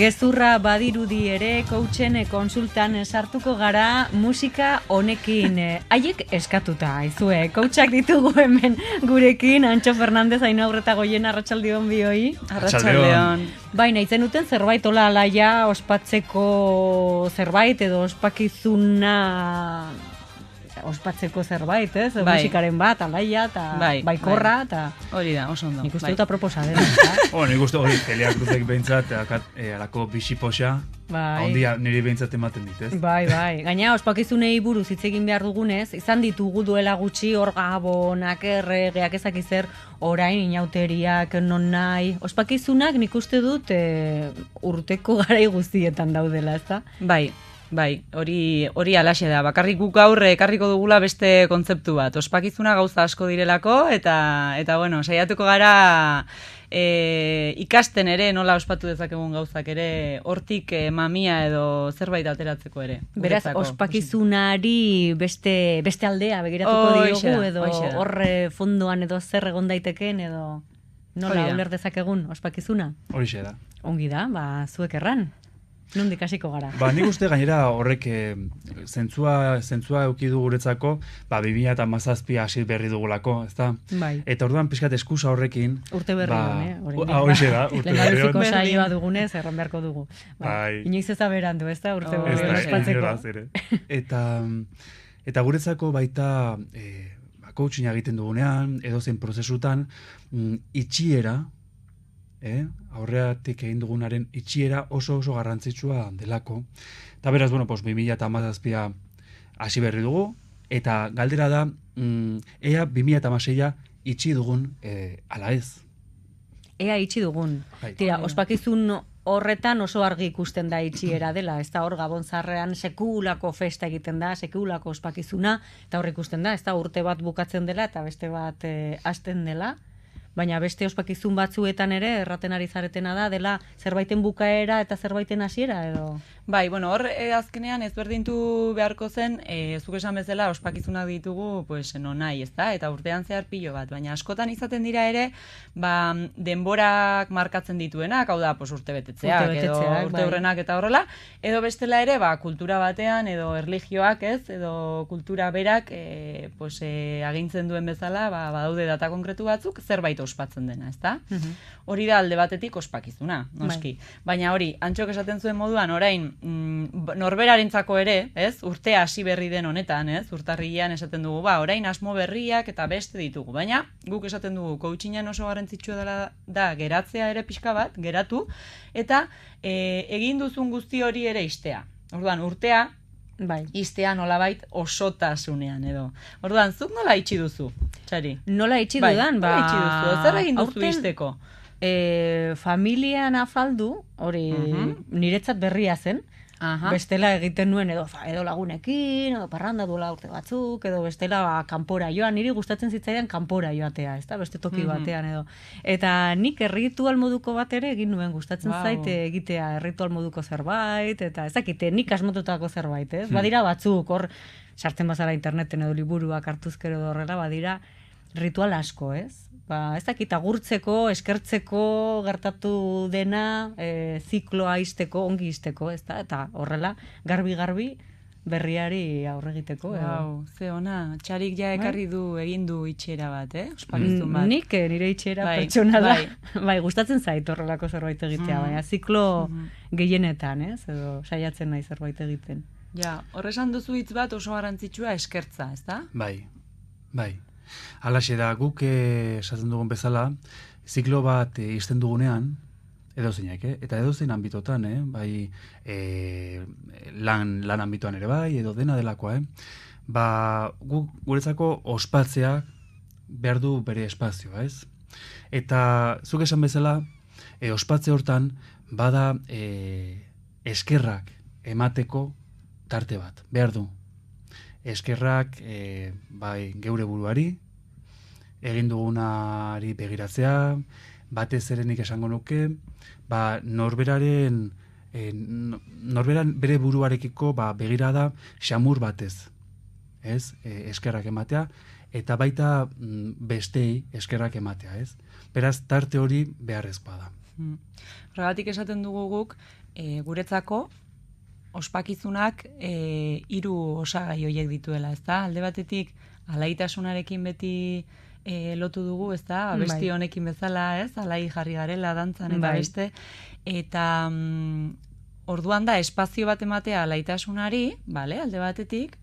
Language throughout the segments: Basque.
Gezurra badirudi ere, coachen konsultan sartuko gara musika honekin. Haiek eskatuta, aizue. Coachak ditugu hemen gurekin, Antxo Fernandez, Ainhoa Goien, arratsaldeon bioi. Arratsaldeon. Baina, itzen duten zerbait ola alaia ospatzeko zerbait edo ospatzeko zerbait, ez? Bai. Musikaren bat, alaia, eta baikorra, eta... Hori da, oso ondo. Nik uste dut aproposa dela, eta? Nik uste hori, Celia Cruzek behintzat, alako bisipoxa, ondia niri behintzat ematen dit, ez? Bai. Gaina, ospakizunei buruz hitz egin behar dugunez, izan ditugu duela gutxi, hor gabonak, erregeak ezakizer, orain inauteriak, non nahi. Ospakizunak nik uste dut urteko garai guztietan daudela, ezta? Bai, hori alaxe da. Bakarrik guk gaur ekarriko dugula beste kontzeptu bat. Ospakizuna gauza asko direlako, eta bueno, saiatuko gara ikasten ere nola ospatu dezakegun gauzak ere, hortik mamia edo zerbait ateratzeko ere. Beraz, ospakizunari beste aldea begiratuko diogu, edo horre fondoan edo zer egon daiteken, edo nola uler dezakegun ospakizuna? Horixe da. Ongi da, zuek erran. Nondik hasiko gara? Nik uste gainera horrek zentzua eduki du guretzako, 2017 hasi berri dugulako, ezta? Bai. Eta orduan pixkat eskusa horrekin... Urte berri hon, Horixe da, urte berri hon. Lehendabiziko saioa dugunez, erran beharko dugu. Inoiz ez da berandu, ezta? Urte berri hon ospatzeko. Eta guretzako baita coachinga egiten dugunean, edozein prozesutan, itxiera, aurreatik egin dugunaren itxiera oso garrantzitsua delako. Eta beraz, 2017 hasi berri dugu, eta galdera da, ea 2016 itxi dugun ala ez. Ea itxi dugun. Tira, ospakizun horretan oso argi ikusten da itxiera dela, ez da hor Gabon Zaharrean sekulako festa egiten da, sekulako ospakizuna, eta hor ikusten da, ez da urte bat bukatzen dela, eta beste bat hasten dela. Baina beste ospakizun batzuetan ere, erraten ari zaretena da, dela zerbaiten bukaera eta zerbaiten hasiera edo? Bai, hor azkenean ezberdintu beharko zen, zuk esan bezala ospakizunak ditugu, nahi, ez da? Eta urtean zehar pilo bat, baina askotan izaten dira ere, denborak markatzen dituenak, hau da, urte betetzeak, edo urte hurrenak eta horrela, edo bestela ere, kultura batean, edo erlijioak, ez, edo kultura berak, agintzen duen bezala, badaude data konkretu batzuk, zerbait ospatzen dena, ez da? Hori da alde batetik ospakizuna, noski. Baina hori, Antxok esaten zuen moduan, orain, norberarentzako ere, ez, urtea hasi berri den honetan, ez, urtarrilean esaten dugu, orain asmo berriak eta beste ditugu. Baina, guk esaten dugu, coachingan oso garrantzitsua dela da geratzea ere pixka bat, geratu, eta egin duzun guzti hori ere istea. Orduan, urtea, istea nolabait osotasunean edo. Orduan, zuk nola itxi duzu, Txari? Nola itxi dudan, nola itxi duzu, zer egin duzu isteko? Familian afaldu, hori niretzat berria zen, bestela egiten nuen edo lagunekin, edo parranda duela urte batzuk, edo bestela kanpora joan, niri gustatzen zitzaidan kanpora joatea, ez da, beste toki batean edo. Eta nik erritual moduko bat ere egin nuen, gustatzen zaite egitea erritual moduko zerbait, eta ez dakite, nik asmotutako zerbait, ez? Badira batzuk, hor, sartzen bazara interneten edo liburuak hartuzkero edo horrela, badira ritual asko, ez? Ez dakit, agurtzeko, eskertzeko, gertatu dena, zikloa izteko, ongi izteko, ez da? Eta horrela, garbi berriari aurre egiteko. Ze ona, Txarik ja ekarri du, egin du itxera bat, ospakizun bat. Nik nire itxera pertsonala, gustatzen zait horrelako zerbait egitea, baina ziklo gehienetan, ez? Edo saiatzen nahi zerbait egiten. Ja, horresan duzu hitz bat oso garrantzitsua eskertza, ez da? Bai. Halaxe da, guk esaten dugun bezala, ziklo bat izten dugunean, edozeinak, eta edozein ambitotan, bai lan ambitoan ere bai, edo dena delakoa, guk guretzako ospatzeak behar du bere espazioa, ez? Eta zuk esan bezala, ospatze hortan, bada eskerrak emateko tarte bat, behar du. Eskerrak geure buruari, egin dugunari begiratzea, batez ere nik esango nuke, norberaren bere buruarekiko begirada xamur batez, eskerrak ematea, eta baita bestei eskerrak ematea, ez? Beraz, tarte hori beharrezkoa da. Horregatik esaten dugu guk, guretzako, ospakizunak 3 osagai horiek dituela, ezta? Alde batetik, alaitasunarekin beti lotu dugu, ezta? Abesti honekin bezala, ez? Alai jarri garela, dantzan eta beste. Eta orduan da, espazio bat ematea alaitasunari, alde batetik,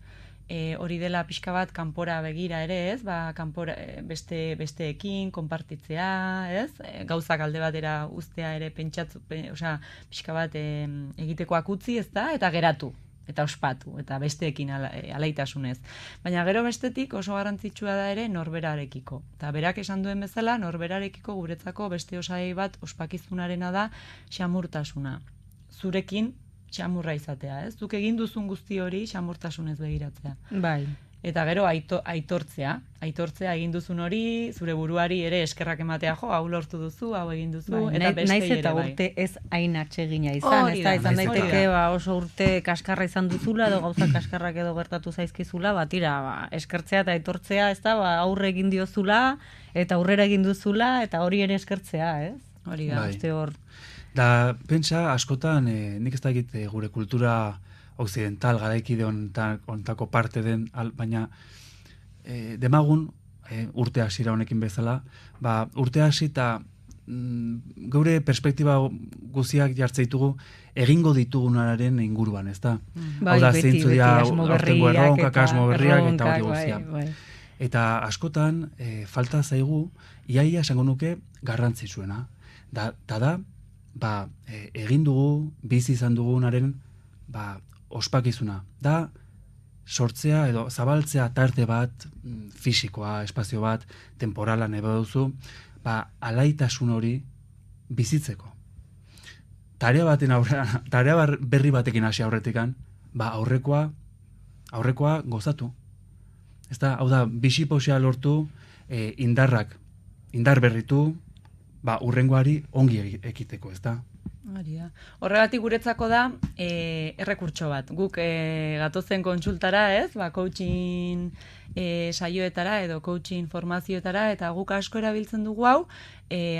hori dela pixka bat kanpora begira ere, ez? Kanpora besteekin konpartitzea, ez? Gauzak alde batera uztea ere pixka bat egitekoak utzi, ez da? Eta geratu, eta ospatu, eta besteekin alaitasunez. Baina gero bestetik oso garrantzitsua da ere norberarekiko. Eta berak esan duen bezala, norberarekiko guretzako beste osagai bat ospakizunarena da xamurtasuna. Zurekin xamurra izatea, ez? Zuk egin duzun guzti hori xamurtasunez begiratzea. Bai. Eta gero aitortzea egin duzun hori, zure buruari ere eskerrak ematea, hau lortu duzu, hau egin duzu, eta bestei ere bai. Naiz eta urte ez hain atsegina izan, ez da, izan daiteke oso urte kaskarra izan duzula, edo gauza kaskarrak edo gertatu zaizkizula, tira, eskertzea eta aitortzea, ez da, aurre egin diozula, eta aurrera egin duzula, eta hori ere eskertzea, ez? Hori da. Da, pentsa, askotan, nik ez dakit gure kultura occidental, garaikide ontako parte den, baina demagun, urte hasira honekin bezala, urte hasi eta geure perspektiba guziak jartzeitugu egingo ditugunaren inguruan, ez da? Hau da, zeintzu dira, aurtengo erronkak, asmo berriak, eta hori guzia. Eta askotan, falta zaigu, iaia esango nuke garrantzizuena. Da, egin dugu, bizi izan dugunaren, ospakizuna. Da, sortzea edo zabaltzea tarte bat, fisikoa, espazio bat, temporala nebe duzu, alaitasun hori bizitzeko. Tarea berri batekin hasi aurretikan, aurrekoa gozatu. Ez da, hau da, bisiposia lortu, indar berritu, urrengoari ongi ekiteko, ez da? Horregatik guretzako da errekurtso bat. Guk gatozen kontsultara, ez? Coaching saioetara edo coaching formazioetara, eta guk asko erabiltzen dugu hau,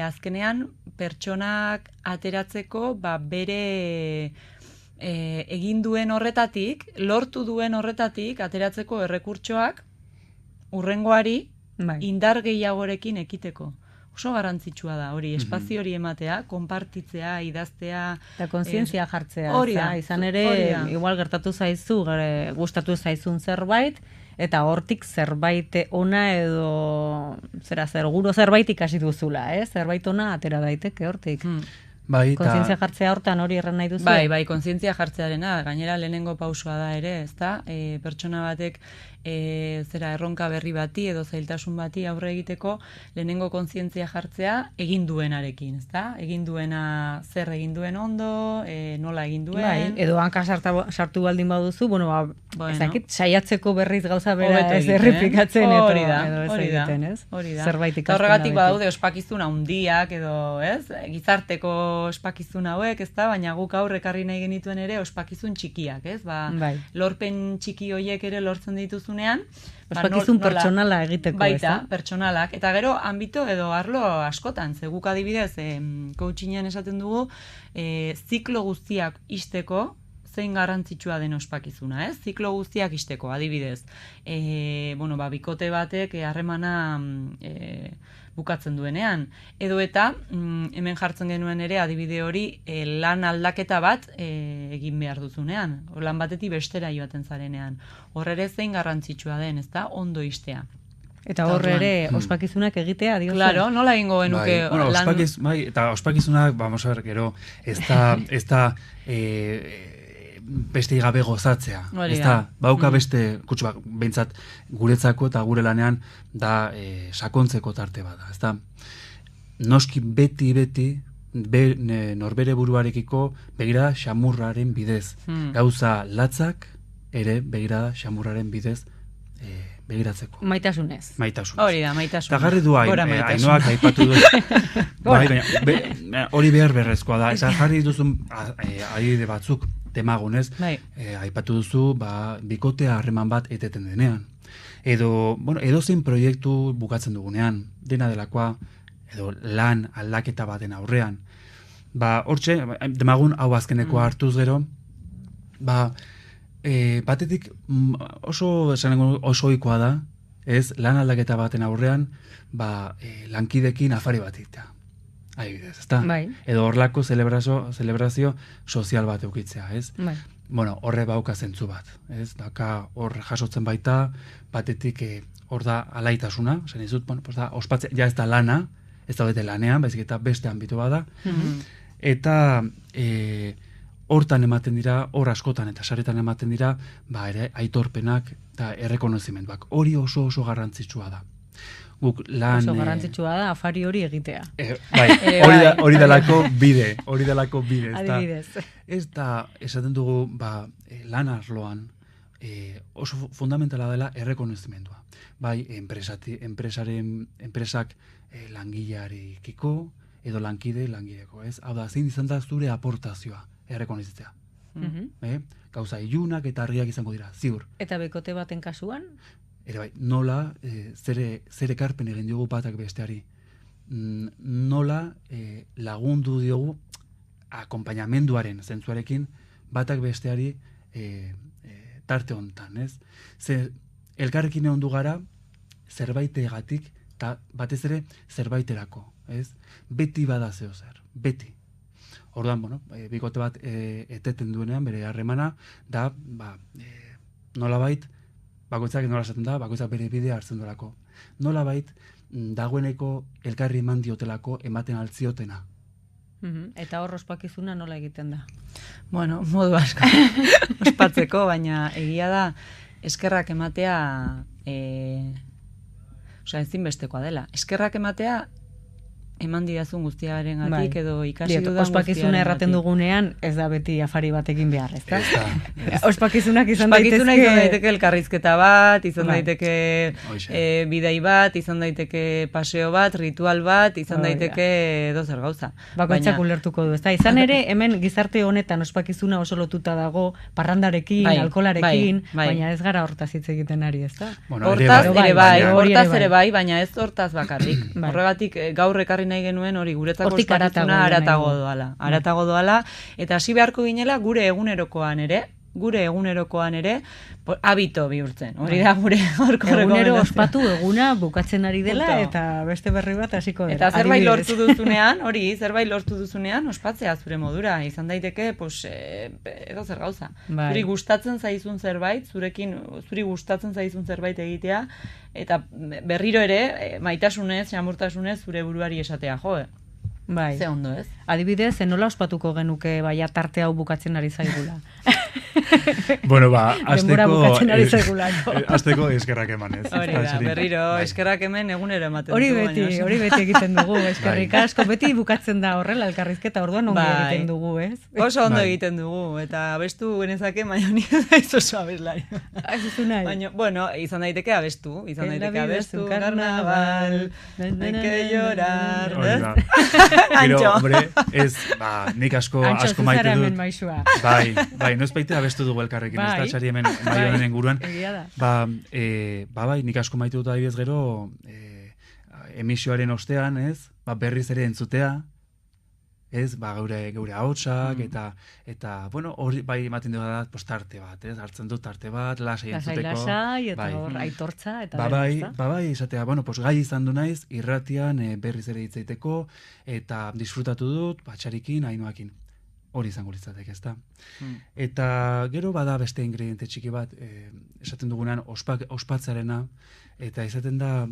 azkenean pertsonak ateratzeko bere egin duen horretatik, lortu duen horretatik ateratzeko errekurtsoak urrengoari indar gehiagorekin ekiteko. Oso garrantzitsua da, hori, espazio hori ematea, konpartitzea, idaztea. Eta kontzientzia jartzea. Hori da. Izan ere, igual gertatu zaizu, gustatu zaizun zerbait, eta hortik zerbait ona edo, guro zerbait ikasi duzula, zerbait ona atera daiteke hortik. Kontzientzia jartzea hortan hori erran nahi duzu? Bai, kontzientzia jartzearena, gainera lehenengo pausua da ere, ezta? Pertsona batek erronka berri bati edo zailtasun bati aurre egiteko lehenengo kontzientzia jartzea egin duenarekin, ezta? Egin duena zer egin duen ondo, nola egin duen. Bai, edo hanka sartu baldin baduzu, ezakit, saiatzeko berriz gauza bera ez errepikatzen edo ez egiten, ez? Hori da. Eta horregatik badaude ospakizun handiak edo, ez? Gizarteko ospakizun hauek, ezta? Baina guk aurre ekarri nahi genituen ere ospakizun txikiak, ez? Lorpen txiki horiek ere lortzen dituzunean, ospakizun pertsonala egiteko, ez da? Baita, pertsonalak. Eta gero, anbito edo arlo askotan, guk adibidez, coachingean esaten dugu, ziklo guztiak isteko, zein garrantzitsua den ospakizuna, ez? Ziklo guztiak isteko, adibidez. Bikote batek harremana bukatzen duenean. Edo eta, hemen jartzen genuen ere, adibide hori, lan aldaketa bat egin behar duzunean. Lan batetik bestera joaten zarenean. Horre ere zein garrantzitsua den, ez da? Ondo istea. Eta horre ere, ospakizunak egitea, diozu? Claro, nola egingo genuke lan... Eta ospakizunak, vamos a ver, gero, ez da beste gabe gozatzea. Ez da, bauka beste, kutsu behintzat guretzako eta gure lanean da sakontzeko tarte bada. Ez da, noski beti norbere buruarekiko begirada xamurraren bidez. Gauza latzak ere begirada xamurraren bidez begiratzeko. Maitasunez. Hori da, maitasunez. Eta garri du Ainoak aipatu du. Hori behar berrezkoa da. Eta jarri duzun adibide batzuk temagunez, aipatu duzu bikotea harreman bat eteten denean. Edo zein proiektu bukatzen dugunean, dena delakoa, edo lan aldaketa baten aurrean. Hortxe, demagun hau azkeneko hartuz gero, batetik oso ohikoa da, ez, lan aldaketa baten aurrean, lankidekin afari bat egitea. Adibidez, ezta? Bai. Edo horlako celebrazio sozial bat eukitzea, ez? Bai. Bueno, horre bauka zentzu bat, ez? Daka hor jasotzen baita, batetik hor da alaitasuna, zen izut, bueno, pues da, ospatzea, ja ez da lana, ez da bete lanean, baizik eta beste anbitu bada, eta hortan ematen dira, hor askotan eta saretan ematen dira, ere aitorpenak eta errekonozimenduak. Hori oso garrantzitsua da. Guk lan... Oso garrantzitsua da, afari hori egitea. Hori dalako bide, Adibidez. Ez da, esaten dugu, lan arloan, oso fundamentala dela errekonozimendua. Bai, enpresak langilearekiko, edo langileko, ez? Hau da, zein izan da zure aportazioa, errekonozitzea. Gauza ilunak eta argiak izango dira, ziur. Eta bekote baten kasuan? Ere bai, nola, zer ekarpen egin diogu batak besteari. Nola lagundu diogu akompainamenduaren zentzuarekin batak besteari tarte hontan, ez? Elkarrekin egon du gara zerbaitegatik eta batez ere zerbaiterako, ez? Beti bada zeo zer, beti. Orduan, bueno, bikote bat eteten duenean bere harremana da, nolabait, bakoitzak nola esaten da, bakoitzak bere bidea hartzen duelako. Nolabait, dagoeneko elkarri eman diotelako ematen altziotena. Eta hor ospakizuna nola egiten da? Bueno, modu asko ospatzeko, baina egia da eskerrak ematea ezinbestekoa dela. Eskerrak ematea eman didazun guztiaren gatik edo ikasi dudan guztiaren ospakizuna erraten dugunean ez da beti afari batekin behar, ez da? Ospakizunak izan daitezke... Ospakizuna izan daiteke elkarrizketa bat, izan daiteke bidai bat, izan daiteke paseo bat, ritual bat, izan daiteke dozer gauza. Bakoitzak ulertuko du, ez da? Izan ere, hemen gizarte honetan ospakizuna oso lotuta dago, parrandarekin, alkolarekin, baina ez gara hortaz hitz egiten ari, ez da? Hortaz ere bai, baina ez hortaz bakarrik. Horregatik gaur ekarri nahi genuen hori guretzako ospakizuna haratago doala, eta hasi beharko ginela gure egunerokoan ere, habito bihurtzen. Hori da gure horko egunero ospatu eguna bukatzen ari dela eta beste berri bat hasiko dela. Eta zerbait lortu duzunean, ospatzea zure modura. Izan daiteke, edo zer gauza. Zuri gustatzen zaizun zerbait, zuri gustatzen zaizun zerbait egitea, eta berriro ere, maitasunez, xamurtasunez, zure buruari esatea, Bai. Ze ondo, ez? Adibidez, nola ospatuko genuke baia tarte hau bukatzen ari zaigula? Bueno, denbora bukatzen ari zaigulako. Azteko eskerrak eman, ez? Hori da, berriro, eskerrak hemen egunero ematen dugu. Hori beti egiten dugu, eskerrik asko. Beti bukatzen da horrela elkarrizketa, orduan ongi egiten dugu, ez? Oso ondo egiten dugu, eta abestu genezake, baina honi ez oso abeslari. Abestu nahi? Baina, bueno, izan daiteke abestu, carnaval, que llorar, Gero, hombre, ez, nik asko maite dut. Bai, noiz baita abestu dugu elkarrekin, ez da, txari hemen maionen inguruan. Bai, nik asko maite dut adibidez gero, emisioaren ostean, ez, berriz ere entzutea, ez, geure ahotsak, eta, bueno, hori bai ematen dugu da, tarte bat, ez, hartzen dut tarte bat, lasai entzuteko. Lasai, eta hor, aitortza, eta bai, izatea, bueno, gai izan du naiz, irratian berriz ere hitzaiteko, eta disfrutatu dut, Txarikin, Ainoakin. Hori izango litzateke, ezta. Eta gero bada beste ingrediente txiki bat, esaten dugunean ospatzearena, eta izaten da,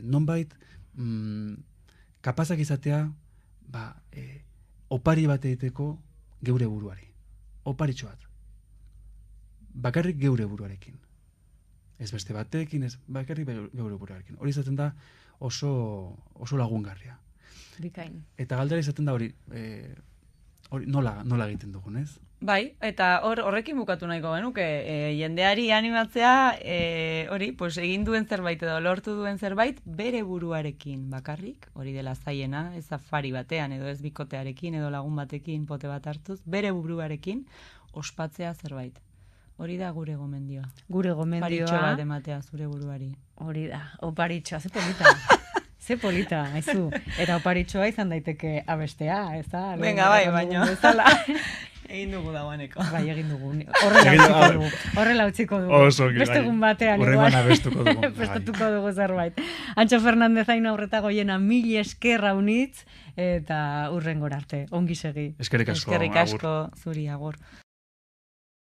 nonbait, kapazak izatea, opari bat egiteko geure buruari. Oparitxo bat. Bakarrik geure buruarekin. Ez beste batekin, ez bakarrik geure buruarekin. Hori izaten da oso lagungarria. Bikain. Eta galdera izaten da hori nola egiten dugun, ez? Bai, eta horrekin bukatu nahiko genuke, jendeari animatzea, egin duen zerbait edo lortu duen zerbait, bere buruarekin bakarrik, hori dela zaiena, ez afari batean, edo ez bikotearekin, edo lagun batekin, pote bat hartuz, bere buruarekin ospatzea zerbait. Hori da gure gomendioa. Gure gomendioa. Oparitxo bat ematea zure buruari. Hori da, oparitxoa, ze polita. Ze polita, haizu. Eta oparitxoa izan daiteke abestea, ez da? Venga, bai, baina. Egin dugu dagoeneko. Bai, egin dugu. Horrela utziko dugu. Beste egun batean. Horreman abestuko dugu. Prestatuko dugu zerbait. Antxo Fernandez hain aurreta goiena 1000 esker raunitz eta urrengor arte. Ongi segi. Eskerrik asko. Eskerrik asko, zuri, agur.